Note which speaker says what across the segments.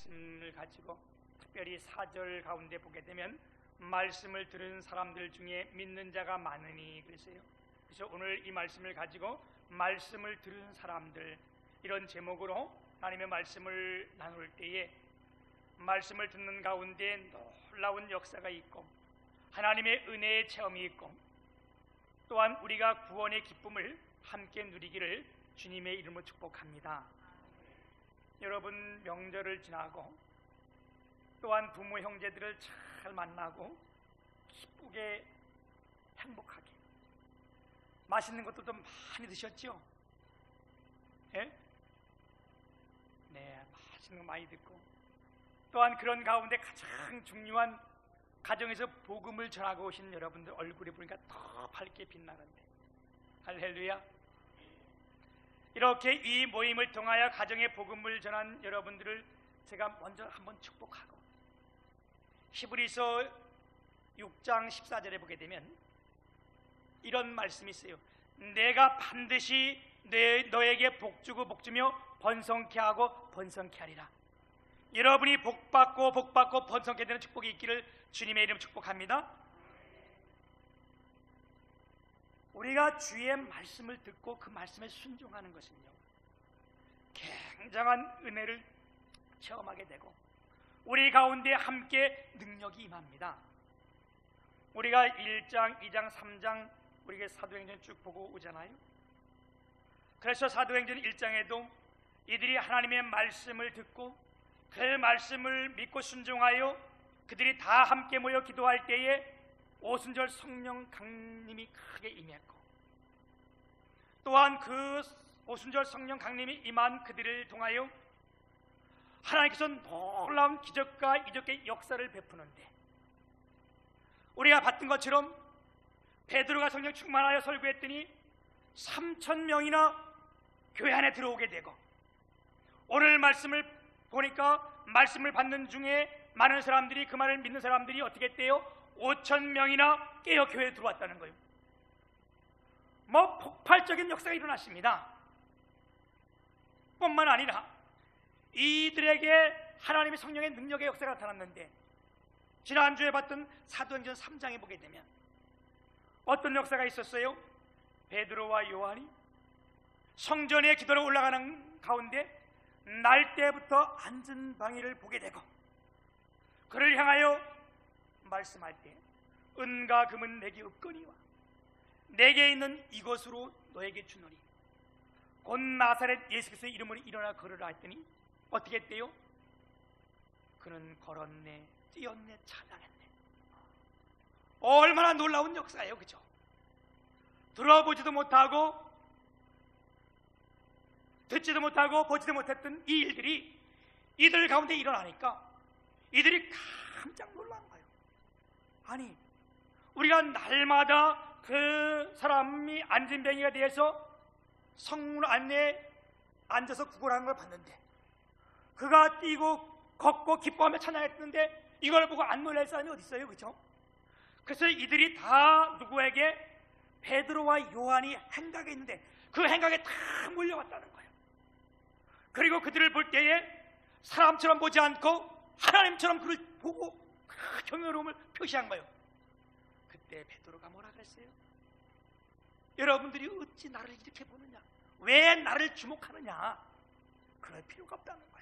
Speaker 1: 말씀을 가지고 특별히 4절 가운데 보게 되면 말씀을 들은 사람들 중에 믿는 자가 많으니 그랬어요. 그래서 오늘 이 말씀을 가지고 말씀을 들은 사람들, 이런 제목으로 하나님의 말씀을 나눌 때에 말씀을 듣는 가운데 놀라운 역사가 있고 하나님의 은혜의 체험이 있고 또한 우리가 구원의 기쁨을 함께 누리기를 주님의 이름으로 축복합니다. 여러분 명절을 지나고 또한 부모 형제들을 잘 만나고 기쁘게 행복하게 맛있는 것도 좀 많이 드셨죠? 예? 네, 맛있는 거 많이 듣고 또한 그런 가운데 가장 중요한 가정에서 복음을 전하고 오신 여러분들 얼굴에 보니까 더 밝게 빛나는데 할렐루야. 이렇게 이 모임을 통하여 가정의 복음을 전한 여러분들을 제가 먼저 한번 축복하고 히브리서 6장 14절에 보게 되면 이런 말씀이 있어요. 내가 반드시 너에게 복주고 복주며 번성케 하고 번성케 하리라. 여러분이 복받고 번성케 되는 축복이 있기를 주님의 이름 축복합니다. 우리가 주의 말씀을 듣고 그 말씀에 순종하는 것은요 굉장한 은혜를 체험하게 되고 우리 가운데 함께 능력이 임합니다. 우리가 1장, 2장, 3장 우리가 사도행전 쭉 보고 오잖아요. 그래서 사도행전 1장에도 이들이 하나님의 말씀을 듣고 그 말씀을 믿고 순종하여 그들이 다 함께 모여 기도할 때에 오순절 성령 강림이 크게 임했고 또한 그 오순절 성령 강림이 임한 그들을 통하여 하나님께서 놀라운 기적과 이적의 역사를 베푸는데 우리가 봤던 것처럼 베드로가 성령 충만하여 설교했더니 3,000명이나 교회 안에 들어오게 되고 오늘 말씀을 보니까 말씀을 받는 중에 많은 사람들이 그 말을 믿는 사람들이 어떻게 했대요? 5,000명이나 깨어 교회에 들어왔다는 거예요. 뭐 폭발적인 역사가 일어났습니다. 뿐만 아니라 이들에게 하나님의 성령의 능력의 역사가 나타났는데 지난주에 봤던 사도행전 3장에 보게 되면 어떤 역사가 있었어요? 베드로와 요한이 성전에 기도로 올라가는 가운데 날 때부터 앉은 방해를 보게 되고 그를 향하여 말씀할 때 은과 금은 내게 없거니와 내게 있는 이것으로 너에게 주노니 곧 나사렛 예수께서의 이름으로 일어나 걸으라 했더니 어떻게 했대요? 그는 걸었네, 뛰었네, 찬양했네. 얼마나 놀라운 역사예요, 그죠? 들어보지도 못하고 듣지도 못하고 보지도 못했던 이 일들이 이들 가운데 일어나니까 이들이 깜짝 놀란 거예요. 아니 우리가 날마다 그 사람이 안진뱅이가 되어서 성문 안에 앉아서 구걸하는 걸 봤는데 그가 뛰고 걷고 기뻐하며 찬양했는데 이걸 보고 안 놀랄 사람이 어디 있어요, 그죠? 그래서 이들이 다 누구에게? 베드로와 요한이 행각에 있는데 그 행각에 다 몰려왔다는 거예요. 그리고 그들을 볼 때에 사람처럼 보지 않고 하나님처럼 그를 보고 그 경외로움을 표시한 거예요. 그때 베드로가 뭐라 그랬어요? 여러분들이 어찌 나를 이렇게 보느냐? 왜 나를 주목하느냐? 그럴 필요가 없다는 거야.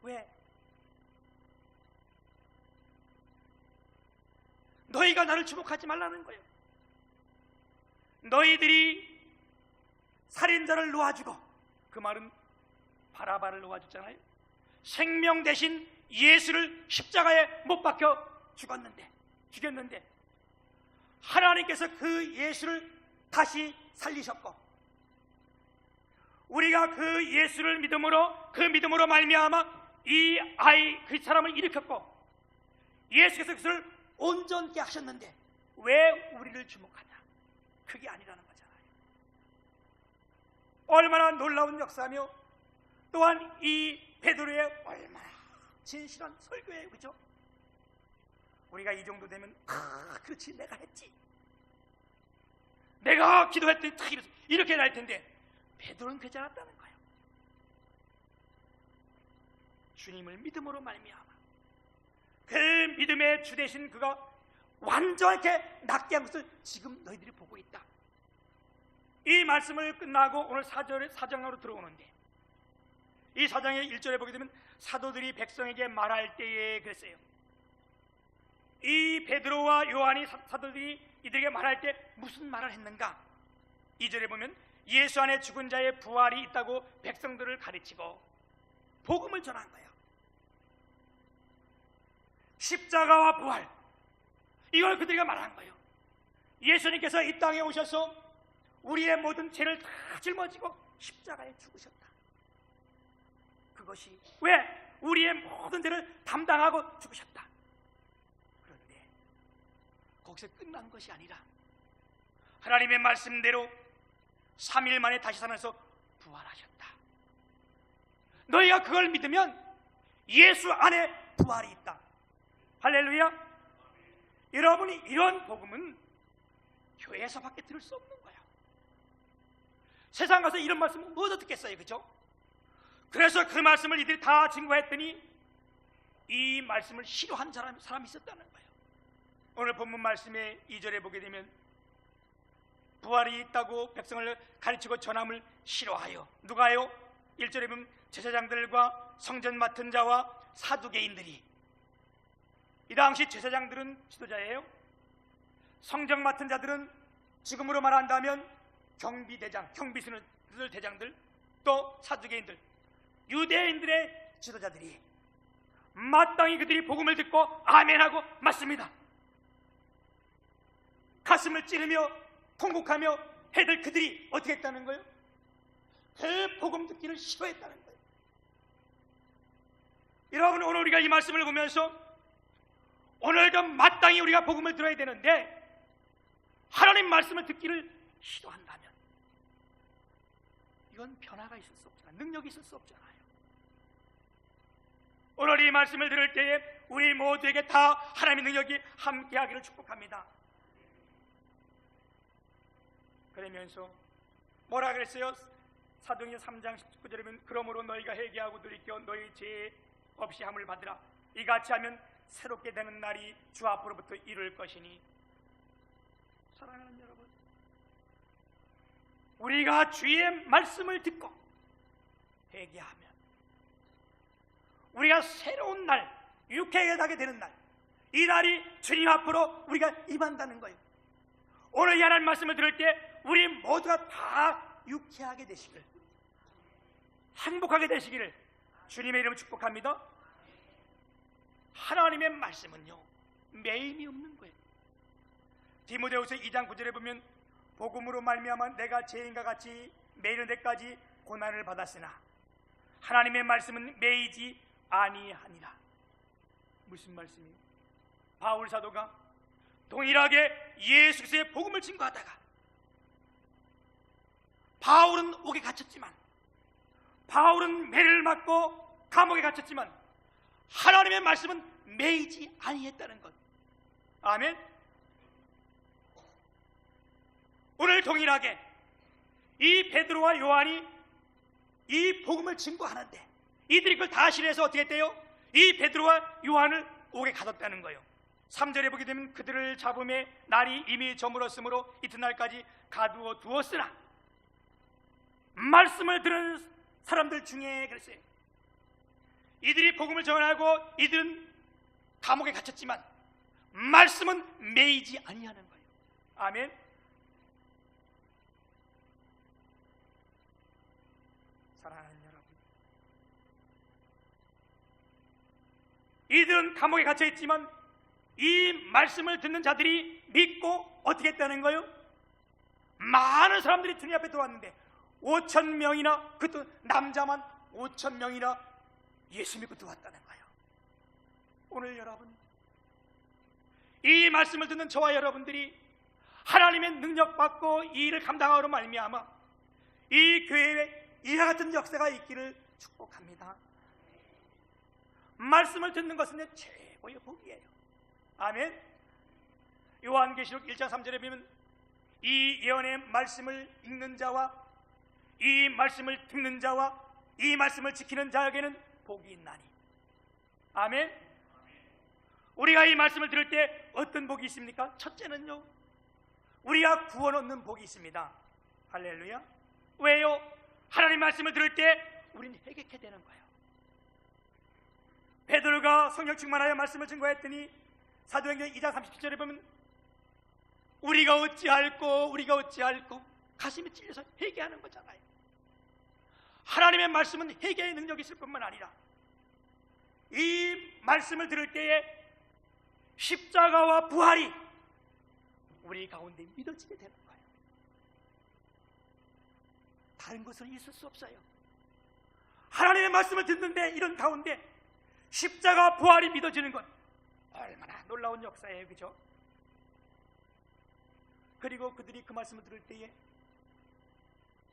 Speaker 1: 왜? 너희가 나를 주목하지 말라는 거예요. 너희들이 살인자를 놓아주고, 그 말은 바라바를 놓아줬잖아요. 생명 대신 예수를 십자가에 못 박혀 죽였는데 하나님께서 그 예수를 다시 살리셨고 우리가 그 예수를 믿음으로 말미암아 이 아이 그 사람을 일으켰고 예수께서 그것을 온전케 하셨는데 왜 우리를 주목하냐? 그게 아니라는 거잖아요. 얼마나 놀라운 역사며 또한 이 베드로의 얼마나 진실한 설교예요, 그죠? 우리가 이 정도 되면 그렇지 내가 했지, 내가 기도했더니 이렇게 날 텐데 베드로는 괜찮았다는 거예요. 주님을 믿음으로 말미암아 그 믿음의 주 되신 그가 완전하게 낫게 한 것을 지금 너희들이 보고 있다. 이 말씀을 끝나고 오늘 4장으로 들어오는데, 이 4장의 1절에 보게 되면 사도들이 백성에게 말할 때에 그랬어요. 이 베드로와 요한이 사도들이 이들에게 말할 때 무슨 말을 했는가? 2절에 보면 예수 안에 죽은 자의 부활이 있다고 백성들을 가르치고 복음을 전한 거예요. 십자가와 부활, 이걸 그들이 말한 거예요. 예수님께서 이 땅에 오셔서 우리의 모든 죄를 다 짊어지고 십자가에 죽으셨다. 그것이 왜? 우리의 모든 죄를 담당하고 죽으셨다. 그런데 거기서 끝난 것이 아니라 하나님의 말씀대로 3일 만에 다시 살아나서 부활하셨다. 너희가 그걸 믿으면 예수 안에 부활이 있다. 할렐루야. 여러분이 이런 복음은 교회에서밖에 들을 수 없는 거예요. 세상 가서 이런 말씀은 어디서 듣겠어요, 그죠? 그래서 그 말씀을 이들이 다 증거했더니 이 말씀을 싫어한 사람이 있었다는 거예요. 오늘 본문 말씀의 2절에 보게 되면 부활이 있다고 백성을 가르치고 전함을 싫어하여, 누가요? 1절에 보면 제사장들과 성전 맡은 자와 사두개인들이, 이 당시 제사장들은 지도자예요. 성전 맡은 자들은 지금으로 말한다면 경비대장, 경비수는 대장들, 또 사두개인들, 유대인들의 지도자들이 마땅히 그들이 복음을 듣고 아멘하고 맞습니다. 가슴을 찌르며 통곡하며 해들 그들이 어떻게 했다는 거예요? 그 복음 듣기를 싫어했다는 거예요. 여러분, 오늘 우리가 이 말씀을 보면서 오늘도 마땅히 우리가 복음을 들어야 되는데 하나님 말씀을 듣기를 싫어한다면 이건 변화가 있을 수 없잖아요. 능력이 있을 수 없잖아요. 오늘 이 말씀을 들을 때에 우리 모두에게 다 하나님의 능력이 함께하기를 축복합니다. 그러면서 뭐라 그랬어요? 사도행전 3장 19절에 보면 그러므로 너희가 회개하고 돌이켜 너희 죄 없이 함을 받으라. 이같이 하면 새롭게 되는 날이 주 앞으로부터 이룰 것이니. 사랑하는 여러분, 우리가 주의 말씀을 듣고 회개하면 우리가 새로운 날, 유쾌하게 되는 날, 이 날이 주님 앞으로 우리가 임한다는 거예요. 오늘 이 하나님 말씀을 들을 때 우리 모두가 다 유쾌하게 되시길, 행복하게 되시기를 주님의 이름으로 축복합니다. 하나님의 말씀은요 매임이 없는 거예요. 디모데후서 2장 9절에 보면 복음으로 말미암아 내가 죄인과 같이 매이는 데까지 고난을 받았으나 하나님의 말씀은 매이지 아니하니라. 무슨 말씀이에요? 바울 사도가 동일하게 예수 그리스도의 복음을 증거하다가 바울은 옥에 갇혔지만, 바울은 매를 맞고 감옥에 갇혔지만 하나님의 말씀은 매이지 아니했다는 것. 아멘. 오늘 동일하게 이 베드로와 요한이 이 복음을 증거하는데 이들이 그걸 다 실해서 어떻게 했대요? 이 베드로와 요한을 옥에 가뒀다는 거예요. 3절에 보게 되면 그들을 잡음에 날이 이미 저물었으므로 이튿날까지 가두어 두었으나 말씀을 들은 사람들 중에 그랬어요. 이들이 복음을 전하고 이들은 감옥에 갇혔지만 말씀은 매이지 아니하는 거예요. 아멘. 사랑하는 여러분, 이들은 감옥에 갇혀 있지만 이 말씀을 듣는 자들이 믿고 어떻게 했다는 거예요? 많은 사람들이 주님 앞에 들어왔는데 5,000명이나, 그것도 남자만 5,000명이나 예수 믿고 들어왔다는 거예요. 오늘 여러분, 이 말씀을 듣는 저와 여러분들이 하나님의 능력 받고 이 일을 감당하므로 말미암아 이 교회에 이와 같은 역사가 있기를 축복합니다. 말씀을 듣는 것은 최고의 복이에요. 아멘. 요한계시록 1장 3절에 보면 이 예언의 말씀을 읽는 자와 이 말씀을 듣는 자와 이 말씀을 지키는 자에게는 복이 있나니 아멘. 우리가 이 말씀을 들을 때 어떤 복이 있습니까? 첫째는요, 우리가 구원 얻는 복이 있습니다. 할렐루야. 왜요? 하나님 말씀을 들을 때 우리는 회개케 되는 거예요. 베드로가 성령 충만하여 말씀을 증거했더니 사도행전 2장 37절에 보면 우리가 어찌할꼬 가슴이 찔려서 회개하는 거잖아요. 하나님의 말씀은 회개의 능력이 있을 뿐만 아니라 이 말씀을 들을 때에 십자가와 부활이 우리 가운데 믿어지게 되는 거예요. 다른 것은 있을 수 없어요. 하나님의 말씀을 듣는데 이런 가운데 십자가 부활이 믿어지는 것 얼마나 놀라운 역사예요, 그죠? 그리고 그들이 그 말씀을 들을 때에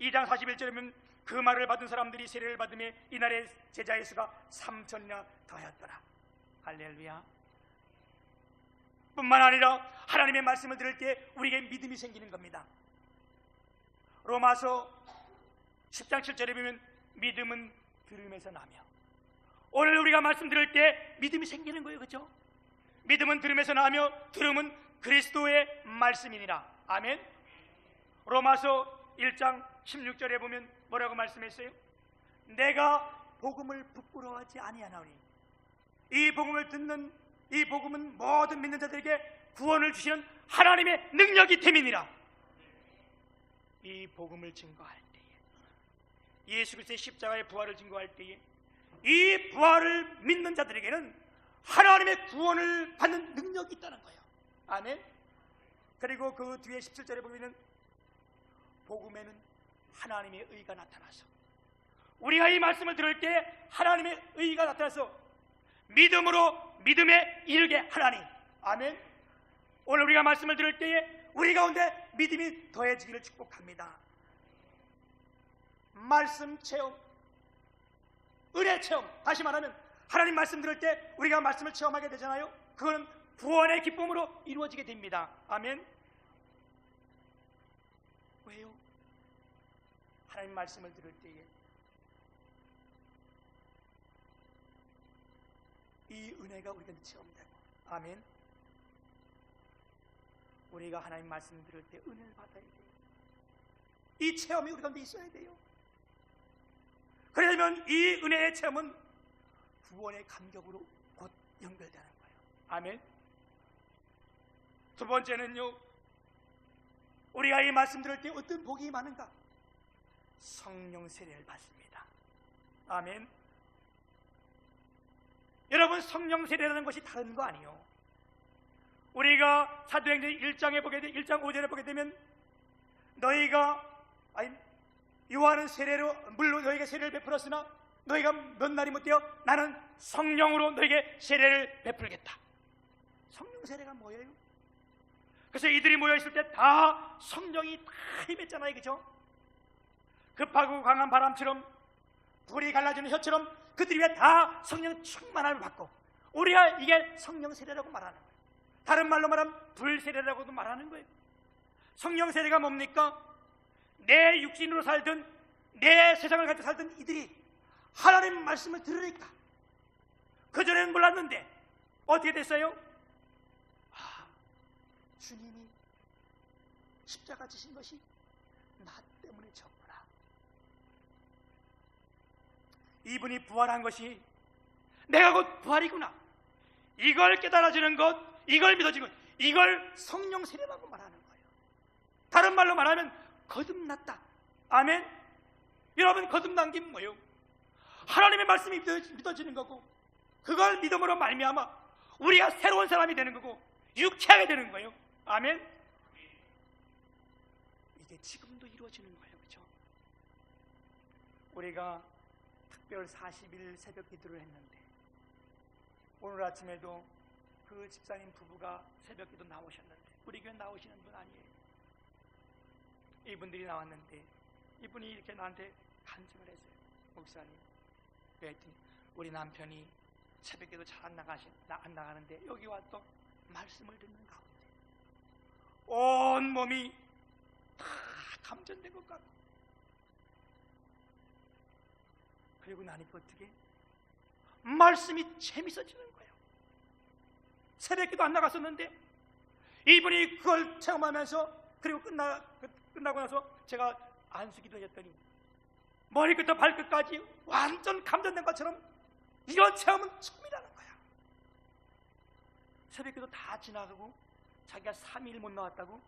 Speaker 1: 2장 41절에 보면 그 말을 받은 사람들이 세례를 받으며 이날의 제자의 수가 3,000이나 더하였더라. 할렐루야. 뿐만 아니라 하나님의 말씀을 들을 때 우리에게 믿음이 생기는 겁니다. 로마서 10장 7절에 보면 믿음은 들음에서 나며, 오늘 우리가 말씀 들을 때 믿음이 생기는 거예요, 그렇죠? 믿음은 들음에서 나며 들음은 그리스도의 말씀이니라. 아멘. 로마서 1장 16절에 보면 뭐라고 말씀했어요? 내가 복음을 부끄러워하지 아니하나니 이 복음은 모든 믿는 자들에게 구원을 주시는 하나님의 능력이 됨이니라. 이 복음을 증거할 때에, 예수 그리스도의 십자가의 부활을 증거할 때에 이 부활을 믿는 자들에게는 하나님의 구원을 받는 능력이 있다는 거예요. 아멘. 그리고 그 뒤에 17절에 보면 복음에는 하나님의 의가 나타나서, 우리가 이 말씀을 들을 때 하나님의 의가 나타나서 믿음으로 믿음에 이르게 하나니. 아멘. 오늘 우리가 말씀을 들을 때에 우리 가운데 믿음이 더해지기를 축복합니다. 말씀 체험, 은혜 체험, 다시 말하면 하나님 말씀 들을 때 우리가 말씀을 체험하게 되잖아요. 그거는 구원의 기쁨으로 이루어지게 됩니다. 아멘. 왜요? 하나님 말씀을 들을 때에 이 은혜가 우리가 체험되고, 아멘. 우리가 하나님 말씀 들을 때 은혜를 받아야 돼요. 이 체험이 우리 가운데 있어야 돼요. 그러려면 이 은혜의 체험은 구원의 감격으로 곧 연결되는 거예요. 아멘. 두 번째는요, 우리가 이 말씀 들을 때 어떤 복이 많은가? 성령 세례를 받습니다. 아멘. 여러분, 성령 세례라는 것이 다른 거 아니에요. 우리가 사도행전 1장에 보게 되면 1장 5절에 보게 되면 요한은 세례로 물로 너희에게 세례를 베풀었으나 너희가 몇 날이 못되어 나는 성령으로 너희에게 세례를 베풀겠다. 성령 세례가 뭐예요? 그래서 이들이 모여있을 때 다 성령이 다 임했잖아요, 그죠? 급하고 강한 바람처럼, 불이 갈라지는 혀처럼 그들이 왜 다 성령 충만함을 받고, 우리가 이게 성령 세례라고 말하는 거예요. 다른 말로 말하면 불세례라고도 말하는 거예요. 성령 세례가 뭡니까? 내 육신으로 살든 내 세상을 가지고 살든 이들이 하나님 말씀을 들으니까, 그전에는 몰랐는데 어떻게 됐어요? 주님이 십자가 지신 것이 나 때문에 졌구나. 이분이 부활한 것이 내가 곧 부활이구나. 이걸 깨달아지는 것, 이걸 믿어지는 것, 이걸 성령 세례라고 말하는 거예요. 다른 말로 말하면 거듭났다. 아멘. 여러분, 거듭난 게 뭐예요? 하나님의 말씀이 믿어지는 거고, 그걸 믿음으로 말미암아 우리가 새로운 사람이 되는 거고 유쾌하게 되는 거예요. 아멘. 이게 지금도 이루어지는 거예요, 그렇죠? 우리가 특별 40일 새벽 기도를 했는데 오늘 아침에도 그 집사님 부부가 새벽 기도 나오셨는데, 우리 교회 나오시는 분 아니에요. 이분들이 나왔는데 이분이 이렇게 나한테 간증을 했어요. 목사님, 그랬더니 우리 남편이 새벽 기도 잘 안 나가는데 여기 와서 말씀을 듣는 가운데 온 몸이 다 감전된 것 같고, 그리고 나니까 어떻게 말씀이 재밌어지는 거예요. 새벽기도 안 나갔었는데 이분이 그걸 체험하면서, 그리고 끝나고 나서 제가 안수기도 했더니 머리끝부터 발끝까지 완전 감전된 것처럼 이런 체험은 처음이라는 거야. 새벽기도 다 지나가고 자기가 3일 못 나왔다고,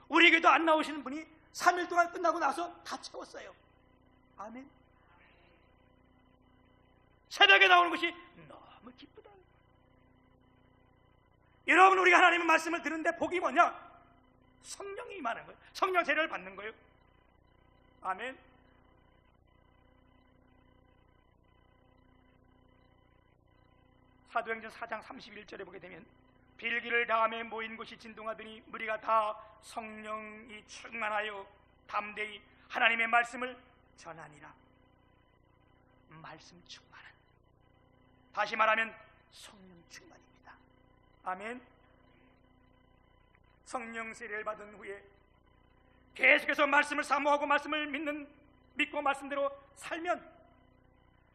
Speaker 1: 우리 교회도 안 나오시는 분이 3일 동안 끝나고 나서 다 채웠어요. 아멘. 새벽에 나오는 것이 너무 기쁘다. 여러분, 우리가 하나님의 말씀을 듣는데 복이 뭐냐? 성령이 임하는 거예요. 성령 세례를 받는 거예요. 아멘. 사도행전 4장 31절에 보게 되면 빌기를 다음에 모인 곳이 진동하더니 무리가 다 성령이 충만하여 담대히 하나님의 말씀을 전하니라. 말씀 충만한, 다시 말하면 성령 충만입니다. 아멘. 성령 세례를 받은 후에 계속해서 말씀을 사모하고 말씀을 믿고 말씀대로 살면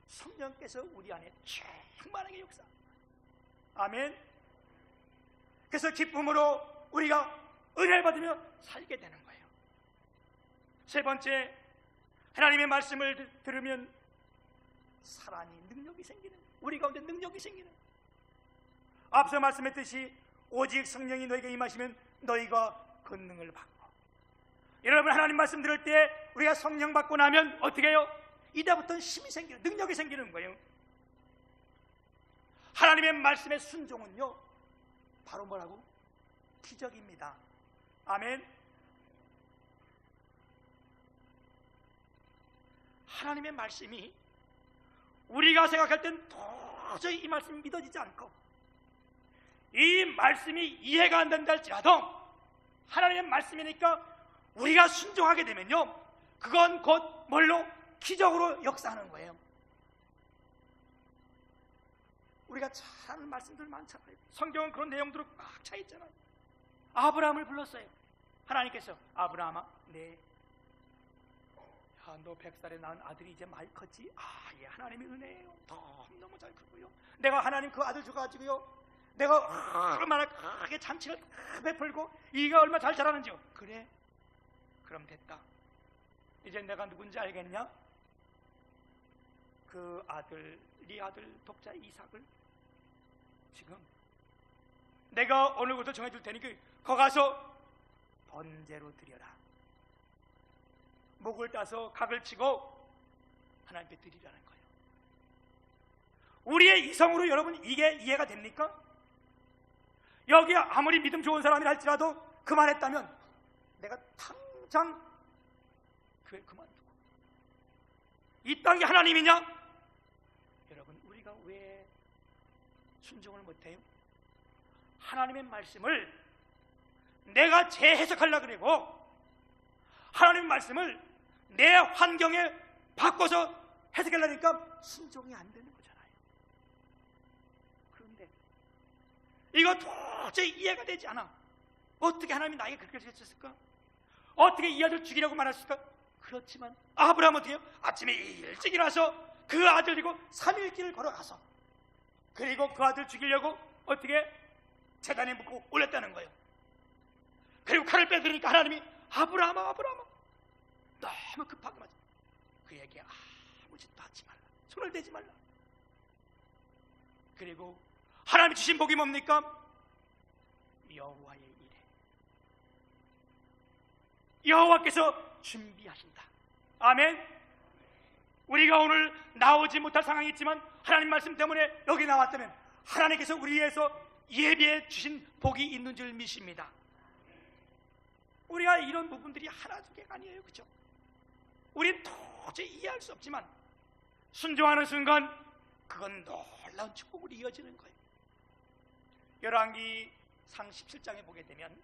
Speaker 1: 성령께서 우리 안에 충만하게 역사. 아멘. 그래서 기쁨으로 우리가 은혜를 받으며 살게 되는 거예요. 세 번째, 하나님의 말씀을 들으면 사랑이, 능력이 생기는, 우리 가운데 능력이 생기는. 앞서 말씀했듯이 오직 성령이 너에게 임하시면 너희가 권능을 받고. 여러분, 하나님 말씀 들을 때 우리가 성령 받고 나면 어떻게 해요? 이때부터는 힘이 생기는, 능력이 생기는 거예요. 하나님의 말씀의 순종은요, 바로 뭐라고? 기적입니다. 아멘. 하나님의 말씀이 우리가 생각할 땐 도저히 이 말씀이 믿어지지 않고, 이 말씀이 이해가 안 된다 할지라도 하나님의 말씀이니까 우리가 순종하게 되면요, 그건 곧 뭘로? 기적으로 역사하는 거예요. 우리가 잘 아는 말씀들 많잖아요. 성경은 그런 내용들로 꽉 차 있잖아요. 아브라함을 불렀어요. 하나님께서, 아브라함아, 네, 너 100살에 낳은 아들이 이제 많이 컸지? 아, 예, 하나님의 은혜예요. 너무 잘 크고요. 내가 하나님 그 아들 줘가지고요, 내가 얼마나 크게 잔치를 베풀고 이가 얼마나 잘 자라는지요. 그래? 그럼 됐다. 이제 내가 누군지 알겠냐? 그 아들, 네 아들 독자 이삭을 지금 내가 어느 곳을 정해줄 테니까 거 가서 번제로 드려라. 목을 따서 각을 치고 하나님께 드리라는 거예요. 우리의 이성으로 여러분 이게 이해가 됩니까? 여기 아무리 믿음 좋은 사람이라 할지라도 그만했다면 내가 당장 교회 그만두고, 이 땅이 하나님이냐? 여러분, 우리가 왜 순종을 못해요? 하나님의 말씀을 내가 재해석하려고 그러고 하나님의 말씀을 내 환경에 바꿔서 해석하려니까 순종이 안 되는 거잖아요. 그런데 이거 도저히 이해가 되지 않아. 어떻게 하나님이 나에게 그렇게 하셨을까? 어떻게 이 아들 죽이려고 말했을까? 그렇지만 아브라함은 어떻게 해요? 아침에 일찍 일어나서 그 아들 들고 3일 길을 걸어가서, 그리고 그 아들 죽이려고 어떻게 제단에 묻고 올렸다는 거예요. 그리고 칼을 빼드리니까 하나님이, 아브라함아, 아브라함아, 너무 급하게 맞아. 그에게 아무 짓도 하지 말라, 손을 대지 말라. 그리고 하나님이 주신 복이 뭡니까? 여호와의 일에, 여호와께서 준비하신다. 아멘. 우리가 오늘 나오지 못할 상황이 있지만 하나님 말씀 때문에 여기 나왔다면 하나님께서 우리 위해서 예비해 주신 복이 있는 줄 믿습니다. 우리가 이런 부분들이 하나 두 개가 아니에요. 그렇죠? 우린 도저히 이해할 수 없지만 순종하는 순간 그건 놀라운 축복으로 이어지는 거예요. 열왕기 상 17장에 보게 되면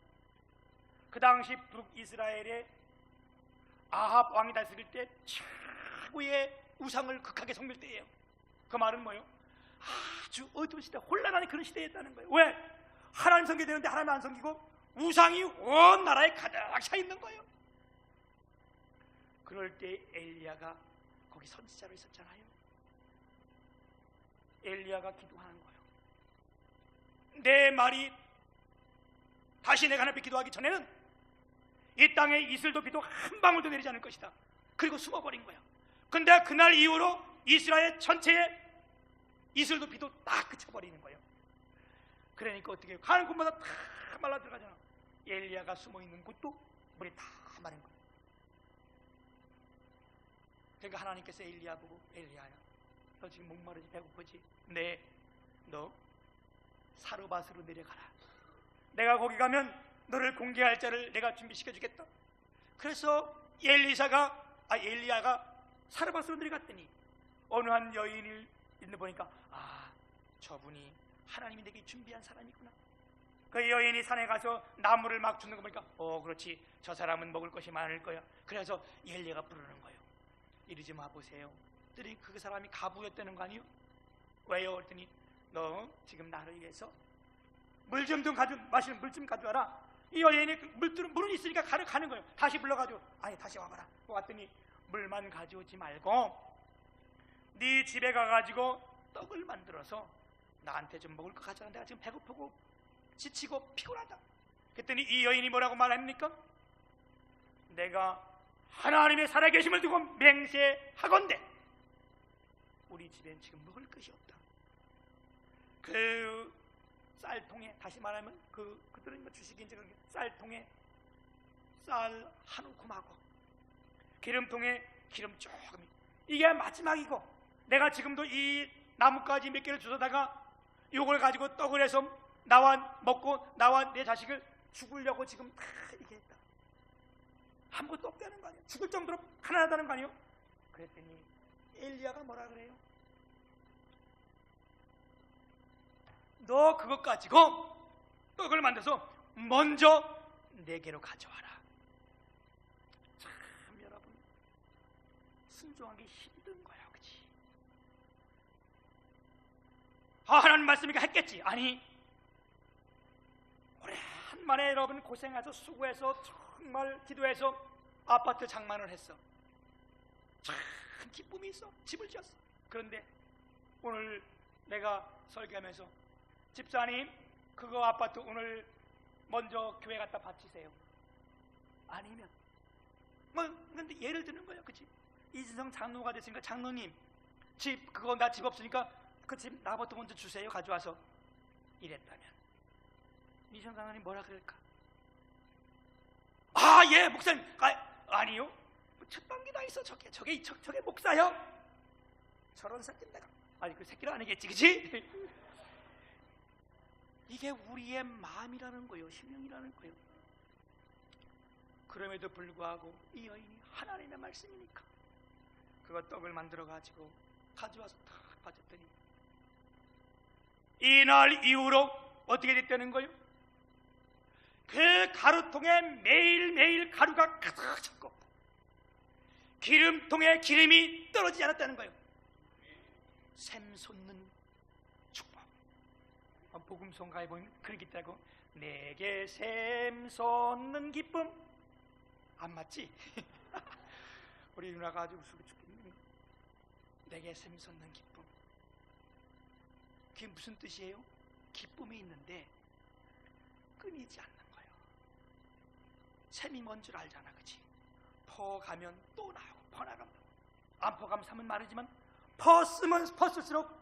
Speaker 1: 그 당시 북이스라엘의 아합 왕이 다스릴 때 최고의 우상을 극하게 섬길 때예요. 그 말은 뭐예요? 아주 어두운 시대, 혼란한 그런 시대였다는 거예요. 왜? 하나님 섬겨야 되는데 하나님 안 섬기고 우상이 온 나라에 가득 차 있는 거예요. 그럴 때 엘리야가 거기 선지자로 있었잖아요. 엘리야가 기도하는 거예요. 내 말이 다시 내가 하나님 앞에 기도하기 전에는 이 땅에 이슬도 비도 한 방울도 내리지 않을 것이다. 그리고 숨어버린 거야. 근데 그날 이후로 이스라엘 전체에 이슬도 비도 딱 그쳐버리는 거예요. 그러니까 어떻게 해요? 가는 곳마다 다 말라 들어가잖아. 엘리야가 숨어있는 곳도 물이 다 마른 거예요. 그러니까 하나님께서 엘리야 보고, 엘리야야, 너 지금 목마르지 배고프지? 네, 너 사르밧으로 내려가라. 내가 거기 가면 너를 공개할 자를 내가 준비시켜 주겠다. 그래서 엘리야가 사르밧으로 내려갔더니 어느 한 여인을 있는 보니까, 아, 저분이 하나님이 내게 준비한 사람이구나. 그 여인이 산에 가서 나무를 막 줍는 거 보니까, 그렇지, 저 사람은 먹을 것이 많을 거야. 그래서 엘리야가 부르는 거예요. 이리 좀 와보세요. 그랬더니 그 사람이 가부였다는 거 아니에요? 왜요? 그랬더니 너 지금 나를 위해서 마시는 물 좀 가져와라. 이 여인이 물은 있으니까 가는 거예요. 다시 불러가지고, 아니 다시 와봐라. 왔더니 물만 가져오지 말고 네 집에 가가지고 떡을 만들어서 나한테 좀 먹을 거 가져와. 내가 지금 배고프고 지치고 피곤하다. 그랬더니 이 여인이 뭐라고 말합니까? 내가 하나님의 살아계심을 두고 맹세하건대 우리 집엔 지금 먹을 것이 없다. 그 쌀통에, 다시 말하면 그들은 주식인지 쌀통에 쌀 한 움큼하고 기름통에 기름 조금, 이게 마지막이고 내가 지금도 이 나뭇가지 몇 개를 주워다가 요걸 가지고 떡을 해서 나와 먹고 나와 내 자식을 죽으려고 지금 다 이렇게 했다. 아무것도 없다는 거 아니에요? 죽을 정도로 가난하다는 거 아니에요? 그랬더니 엘리야가 뭐라 그래요? 너 그것 가지고 떡을 만들어서 먼저 내게로 가져와라. 참 여러분, 순종하기 힘든 거야, 그치? 하나님 말씀이니까 했겠지. 아니, 오랜만에 여러분 고생해서 수고해서 정말 기도해서 아파트 장만을 했어. 참 기쁨이 있어. 집을 지었어. 그런데 오늘 내가 설교하면서, 집사님, 그거 아파트 오늘 먼저 교회 갖다 바치세요. 아니면 근데 예를 드는 거예요, 그치? 이진성 장로가 됐으니까, 장로님 그거 나 집 없으니까 그 집 나부터 먼저 주세요, 가져와서. 이랬다면 이진성 장로님 뭐라 그럴까? 아, 예, 목사님. 아니요, 첫방기 다 있어. 저게 목사요? 저런 새끼 내가, 아니 그 새끼는 아니겠지, 그치? 이게 우리의 마음이라는 거예요. 심령이라는 거예요. 그럼에도 불구하고 이 여인이 하나님의 말씀이니까 그거 떡을 만들어 가지고 가져와서 탁 바쳤더니 이날 이후로 어떻게 됐다는 거예요? 그 가루통에 매일매일 가루가 가득 찼고 기름통에 기름이 떨어지지 않았다는 거예요. 샘 솟는 축복. 복음성가에 보면 그렇게 있다고, 내게 샘 솟는 기쁨. 안 맞지? 우리 누나가 아주 웃고 죽겠네. 내게 샘 솟는 기쁨. 그게 무슨 뜻이에요? 기쁨이 있는데 끊이지 않는 거예요. 샘이 뭔 줄 알잖아, 그치? 퍼 가면 또 나오고, 퍼 나가면 안 퍼가면 샘은 마르지만 퍼 쓰면 퍼 쓸수록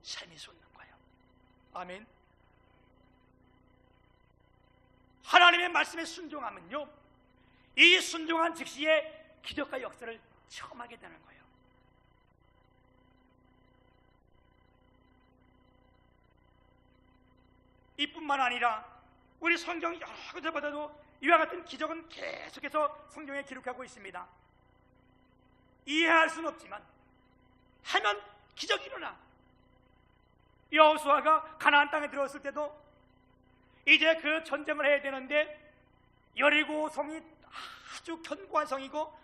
Speaker 1: 샘이 솟는 거예요. 아멘. 하나님의 말씀에 순종하면요, 이 순종한 즉시에 기적과 역사를 체험하게 되는 거예요. 이뿐만 아니라 우리 성경 여러 곳에 보다도 이와 같은 기적은 계속해서 성경에 기록하고 있습니다. 이해할 수는 없지만 하면 기적이 일어나. 여호수아가 가나안 땅에 들어왔을 때도 이제 그 전쟁을 해야 되는데 여리고 성이 아주 견고한 성이고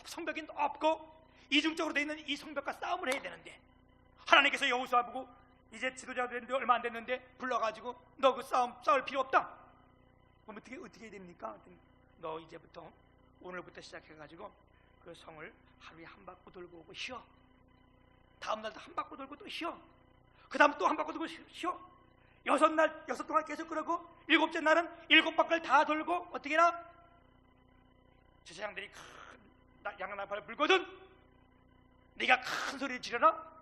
Speaker 1: 성벽이 높고 이중적으로 되어 있는 이 성벽과 싸움을 해야 되는데, 하나님께서 여호수아 보고 이제 지도자가 됐는데 얼마 안 됐는데 불러가지고 너 그 싸울 필요 없다. 그럼 어떻게 해야 됩니까? 너 이제부터 오늘부터 시작해가지고 그 성을 하루에 한 바퀴 돌고 오고 쉬어. 다음 날도 한 바퀴 돌고 또 쉬어. 그 다음 또 한 바퀴 돌고 쉬어. 6날 6동안 계속 그러고 7째 날은 7바퀴를 다 돌고 어떻게 해라? 제사장들이 큰 양나팔을 불거든 네가 큰 소리를 지르라.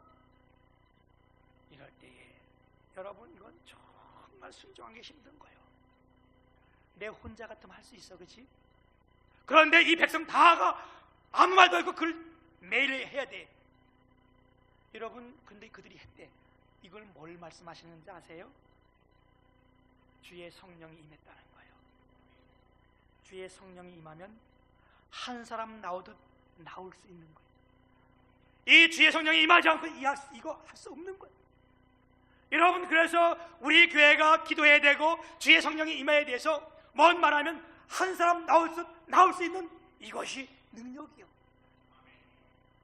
Speaker 1: 이럴 때에 여러분 이건 정말 순종하기 힘든 거예요. 내 혼자 같으면 할 수 있어, 그렇지? 그런데 이 백성 다가 아무 말도 없고 그걸 매일 해야 돼. 여러분 근데 그들이 했대. 이걸 뭘 말씀하시는지 아세요? 주의 성령이 임했다는 거예요. 주의 성령이 임하면 한 사람 나오듯 나올 수 있는 거예요. 이 주의 성령이 임하지 않고 이거 할 수 없는 거예요. 여러분 그래서 우리 교회가 기도해야 되고 주의 성령이 임해야 돼서 뭔 말하면 한 사람 나올 수 있는 이것이 능력이요.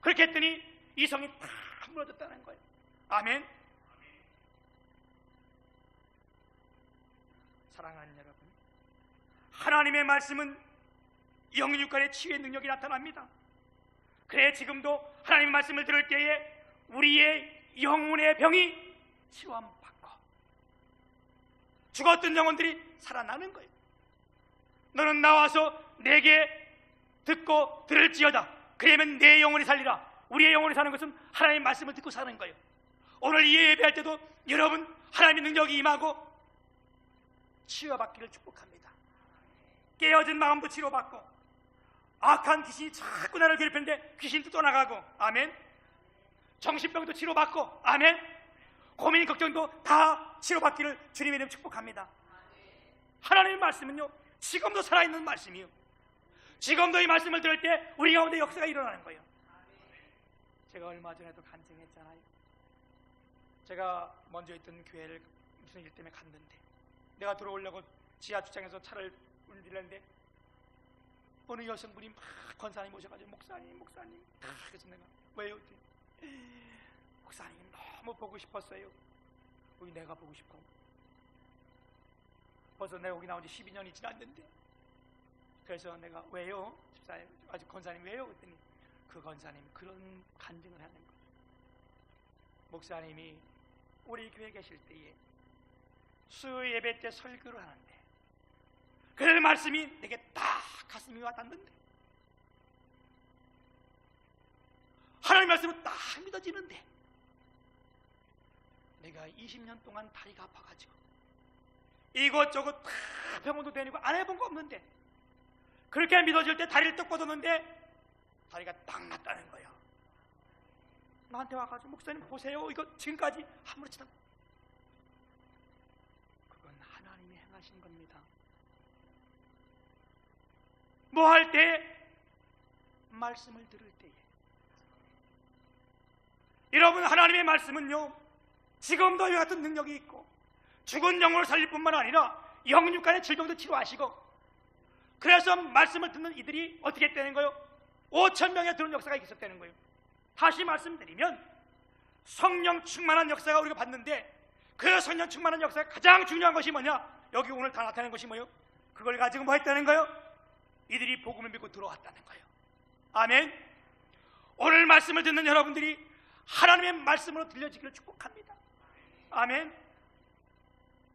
Speaker 1: 그렇게 했더니 이 성이 다 무너졌다는 거예요. 아멘. 사랑하는 여러분, 하나님의 말씀은 영육간의 치유의 능력이 나타납니다. 그래 지금도 하나님의 말씀을 들을 때에 우리의 영혼의 병이 치유함받고 죽었던 영혼들이 살아나는 거예요. 너는 나와서 내게 듣고 들을지어다. 그러면 내 영혼이 살리라. 우리의 영혼이 사는 것은 하나님의 말씀을 듣고 사는 거예요. 오늘 이 예배할 때도 여러분 하나님의 능력이 임하고 치유받기를 축복합니다. 깨어진 마음도 치료받고 악한 귀신이 자꾸 나를 괴롭히는데 귀신도 떠나가고 아멘. 정신병도 치료받고 아멘. 고민 걱정도 다 치료받기를 주님의 이름 축복합니다. 하나님의 말씀은요 지금도 살아있는 말씀이요. 지금도 이 말씀을 들을 때 우리 가운데 역사가 일어나는 거예요. 제가 얼마 전에도 간증했잖아요. 제가 먼저 있던 교회를 무슨 일 때문에 갔는데 내가 들어오려고 지하 주차장에서 차를 운전했는데 어느 여성분이 막 권사님 오셔가지고 목사님 그래서 내가 왜요? 목사님 너무 보고 싶었어요. 여기 내가 보고 싶어. 벌써 내가 여기 나온 지 12년이 지났는데 그래서 내가 왜요? 집사님 아직 권사님 왜요? 그랬더니 그 권사님 그런 간증을 하는 거예요. 목사님이 우리 교회 계실 때에 수요 예배 때 설교를 하는데 그 말씀이 내게 딱 가슴이 와닿는데 하나님 말씀으로 딱 믿어지는데 내가 20년 동안 다리가 아파가지고 이것저것 다 병원도 다니고 안 해본 거 없는데 그렇게 믿어질 때 다리를 떡 뻗었는데 다리가 딱 났다는 거예요. 나한테 와가지고 목사님 보세요. 이거 지금까지 아무렇지도 않고 그건 하나님이 행하신 겁니다. 뭐 할 때? 말씀을 들을 때에. 여러분 하나님의 말씀은요 지금도 이와 같은 능력이 있고 죽은 영혼을 살릴 뿐만 아니라 영육간의 질병도 치료하시고 그래서 말씀을 듣는 이들이 어떻게 했다는 거예요? 5,000명에 들은 역사가 있었다는 거예요. 다시 말씀드리면 성령 충만한 역사가 우리가 봤는데 그 성령 충만한 역사가 가장 중요한 것이 뭐냐? 여기 오늘 다 나타낸 것이 뭐예요? 그걸 가지고 뭐 했다는 거예요? 이들이 복음을 믿고 들어왔다는 거예요. 아멘. 오늘 말씀을 듣는 여러분들이 하나님의 말씀으로 들려지기를 축복합니다. 아멘.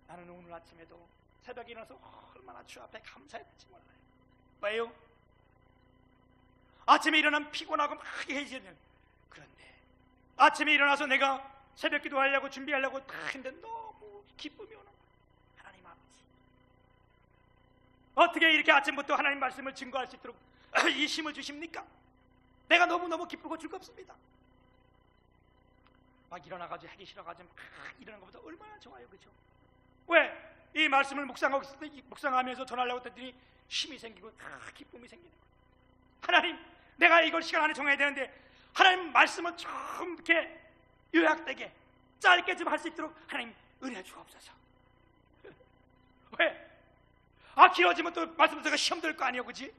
Speaker 1: 나는 오늘 아침에도 새벽에 일어나서 얼마나 주 앞에 감사해야 될지 몰라요. 왜요? 아침에 일어나면 피곤하고 막 해지는 그런데 아침에 일어나서 내가 새벽 기도하려고 준비하려고 다 했는데 너무 기쁨이 오는 거예요. 하나님 아버지 어떻게 이렇게 아침부터 하나님 말씀을 증거할 수 있도록 이 힘을 주십니까? 내가 너무너무 기쁘고 즐겁습니다. 막 일어나가지고 하기 싫어가지고 막 이러는 것보다 얼마나 좋아요, 그렇죠? 왜? 이 말씀을 묵상하고 있을 때 묵상하면서 전하려고 했더니 힘이 생기고 기쁨이 생기는 거예요. 하나님, 내가 이걸 시간 안에 정해야 되는데 하나님 말씀을 좀 이렇게 요약되게 짧게 좀 할 수 있도록 하나님 은혜 주옵소서. 왜? 길어지면 또 말씀 듣다가 시험 될 거 아니에요, 그렇지?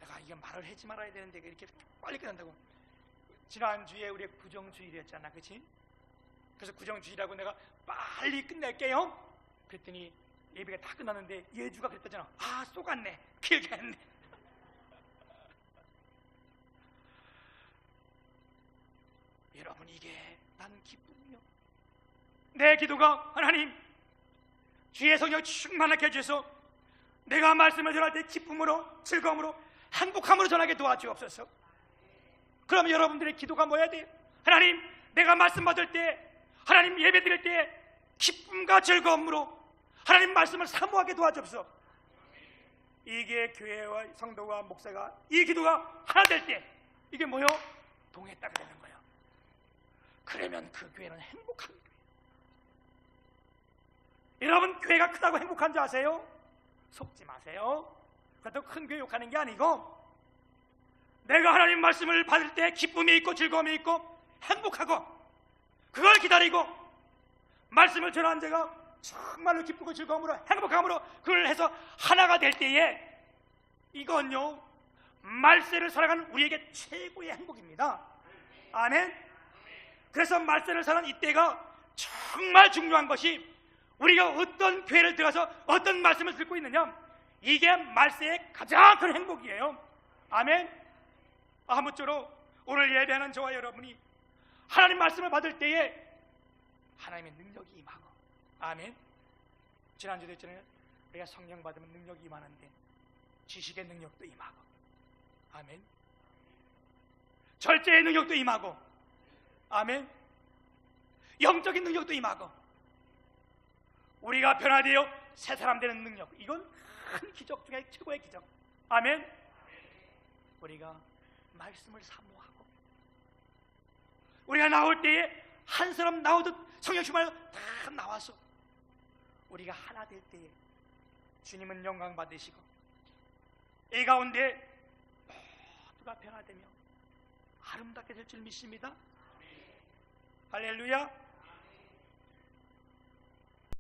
Speaker 1: 내가 이게 말을 하지 말아야 되는데 이렇게 빨리 끝난다고. 지난주에 우리 구정주일이었잖아, 그렇지? 그래서 구정주일하고 내가 빨리 끝낼게요. 그랬더니 예배가 다 끝났는데 예주가 그랬다잖아. 쏘갔네, 길게 했네. 여러분, 이게 난 기쁜 내 기도가 하나님 주의 성령 충만하게 해주셔서 내가 말씀을 전할 때 기쁨으로 즐거움으로 행복함으로 전하게 도와주옵소서. 그럼 여러분들의 기도가 뭐야 돼요? 하나님 내가 말씀 받을 때 하나님 예배 드릴 때 기쁨과 즐거움으로 하나님 말씀을 사모하게 도와주옵소서. 이게 교회와 성도와 목사가 이 기도가 하나 될 때 이게 뭐요? 동했다가 되는 거예요. 그러면 그 교회는 행복한 교회. 여러분 교회가 크다고 행복한 줄 아세요? 속지 마세요. 그렇다고 큰 교회 욕하는 게 아니고 내가 하나님 말씀을 받을 때 기쁨이 있고 즐거움이 있고 행복하고 그걸 기다리고 말씀을 전한 자가 정말로 기쁘고 즐거움으로 행복함으로 그걸 해서 하나가 될 때에 이건요 말세를 살아가는 우리에게 최고의 행복입니다. 아멘. 그래서 말세를 사는 이때가 정말 중요한 것이 우리가 어떤 교회를 들어가서 어떤 말씀을 듣고 있느냐, 이게 말세의 가장 큰 행복이에요. 아멘. 아무쪼록 오늘 예배하는 저와 여러분이 하나님 말씀을 받을 때에 하나님의 능력이 임하고, 아멘. 지난주도 했잖아요. 우리가 성령 받으면 능력이 임하는데 지식의 능력도 임하고, 아멘. 절제의 능력도 임하고, 아멘. 영적인 능력도 임하고, 우리가 변화되어 새 사람 되는 능력, 이건 큰 기적 중에 최고의 기적. 아멘. 우리가 말씀을 사모하고 우리가 나올 때에 한 사람 나오듯 성령 충만해서 다 나와서 우리가 하나 될 때에 주님은 영광 받으시고 이 가운데 모두가 변화되며 아름답게 될 줄 믿습니다. 할렐루야.